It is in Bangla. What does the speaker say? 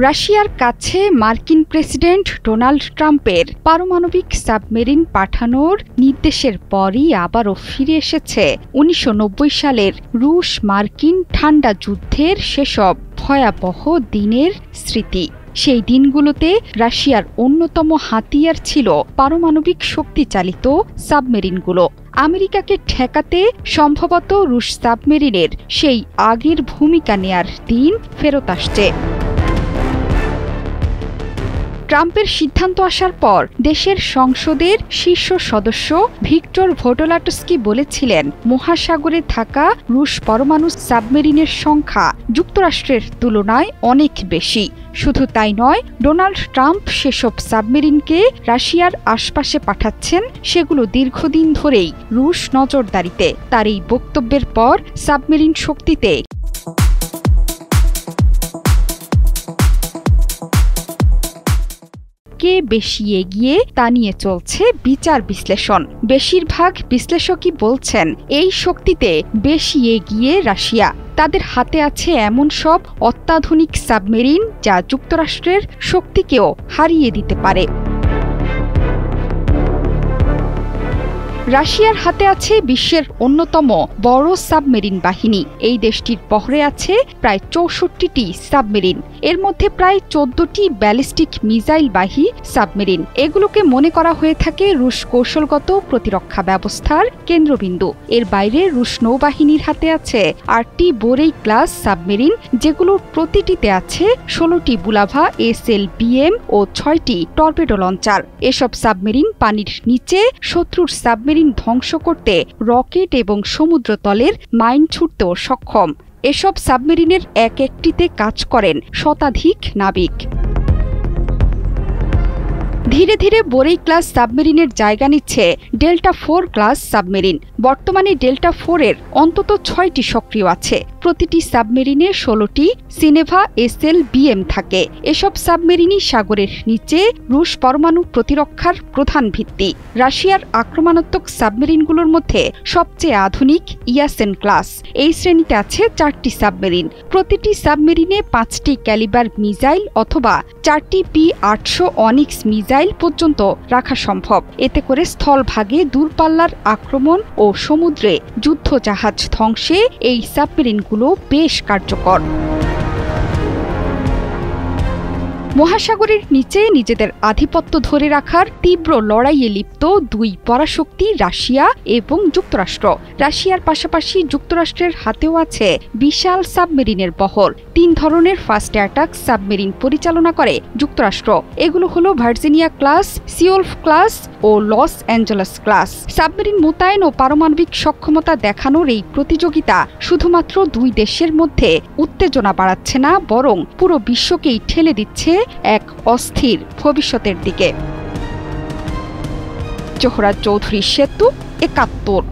রাশিয়ার কাছে মার্কিন প্রেসিডেন্ট ডোনাল্ড ট্রাম্পের পারমাণবিক সাবমেরিন পাঠানোর নির্দেশের পরই আবারও ফিরে এসেছে ১৯৯০ সালের রুশ মার্কিন ঠান্ডা যুদ্ধের সেসব ভয়াবহ দিনের স্মৃতি। সেই দিনগুলোতে রাশিয়ার অন্যতম হাতিয়ার ছিল পারমাণবিক শক্তিচালিত সাবমেরিনগুলো। আমেরিকাকে ঠেকাতে সম্ভবত রুশ সাবমেরিনের সেই আগের ভূমিকা নেয়ার দিন ফেরত আসছে। ট্রাম্পের সিদ্ধান্ত আসার পর দেশের সংসদের শীর্ষ সদস্য ভিক্টর ভোটোলাটস্কি বলেছিলেন, মহাসাগরে থাকা রুশ পরমাণু সাবমেরিনের সংখ্যা যুক্তরাষ্ট্রের তুলনায় অনেক বেশি। শুধু তাই নয়, ডোনাল্ড ট্রাম্প সেসব সাবমেরিনকে রাশিয়ার আশপাশে পাঠাচ্ছেন, সেগুলো দীর্ঘদিন ধরেই রুশ নজরদারিতে। তার এই বক্তব্যের পর সাবমেরিন শক্তিতে কে বেশি এগিয়ে তা নিয়ে চলছে বিচার বিশ্লেষণ। বেশিরভাগ বিশ্লেষকই বলছেন এই শক্তিতে বেশি এগিয়ে রাশিয়া। তাদের হাতে আছে এমন সব অত্যাধুনিক সাবমেরিন যা যুক্তরাষ্ট্রের শক্তিকেও হারিয়ে দিতে পারে। রাশিয়ার হাতে আছে বিশ্বের অন্যতম বড় সাবমেরিন বাহিনী। এই দেশটির বহরে আছে প্রায় ৬৪টি সাবমেরিন, এর মধ্যে প্রায় ১৪টি ব্যালিস্টিক মিসাইলবাহী সাবমেরিন। এগুলোকে মনে করা হয়ে থাকে রুশ কৌশলগত প্রতিরক্ষা ব্যবস্থার কেন্দ্রবিন্দু। এর বাইরে রুশ নৌবাহিনীর হাতে আছে ৮টি বোরেই ক্লাস সাবমেরিন, যেগুলোর প্রতিটিতে আছে ১৬টি বুলাভা SLBM ও ৬টি টর্পেডো লঞ্চার। এসব সাবমেরিন পানির নিচে শত্রুর সাবমেরিন ধ্বংস করতে রকেট এবং সমুদ্রতলের মাইন ছুটতেও সক্ষম। এসব সাবমেরিনের এক একটিতে কাজ করেন শতাধিক নাবিক। ধীরে ধীরে বোরেই ক্লাস সাবমেরিনের জায়গা নিচ্ছে ডেল্টা 4 ক্লাস সাবমেরিন। বর্তমানে ডেল্টা 4 এর অন্তত 6টি সক্রিয় আছে। প্রতিটি সাবমেরিনে 16টি সিনেভা SLBM থাকে। এসব সাবমেরিনই সাগরের নিচে রুশ পরমাণু প্রতিরক্ষার প্রধান ভিত্তি। রাশিয়ার আক্রমণাত্মক সাবমেরিনগুলোর মধ্যে সবচেয়ে আধুনিক ইয়াসেন ক্লাস। এই শ্রেণীতে আছে 4টি সাবমেরিন। প্রতিটি সাবমেরিনে 5টি ক্যালিবার মিসাইল অথবা 4টি P-800 অনিক্স মিসাইল পর্যন্ত রাখা সম্ভব। এতে করে স্থলভাগে দূরপাল্লার আক্রমণ ও সমুদ্রে যুদ্ধজাহাজ ধ্বংসে এই সাবমেরিনগুলো বেশ কার্যকর। মহাসাগরের নিচে নিজেদের আধিপত্য ধরে রাখার তীব্র লড়াইয়ে লিপ্ত দুই পরাশক্তি রাশিয়া এবং যুক্তরাষ্ট্র। রাশিয়ার পাশাপাশি যুক্তরাষ্ট্রের হাতেও আছে বিশাল সাবমেরিনের বহর। 3 ধরনের ফাস্ট অ্যাটাক সাবমেরিন পরিচালনা করে যুক্তরাষ্ট্র। এগুলো হলো ভার্জিনিয়া ক্লাস, সিওলফ ক্লাস ও লস অ্যাঞ্জেলেস ক্লাস। সাবমেরিন মোতায়েন ও পারমাণবিক সক্ষমতা দেখানোর এই প্রতিযোগিতা শুধুমাত্র দুই দেশের মধ্যে উত্তেজনা বাড়াচ্ছে না, বরং পুরো বিশ্বকেই ঠেলে দিচ্ছে এক অস্থির ভবিষ্যতের দিকে। জোহরা চৌধুরী সেতু, ৭১।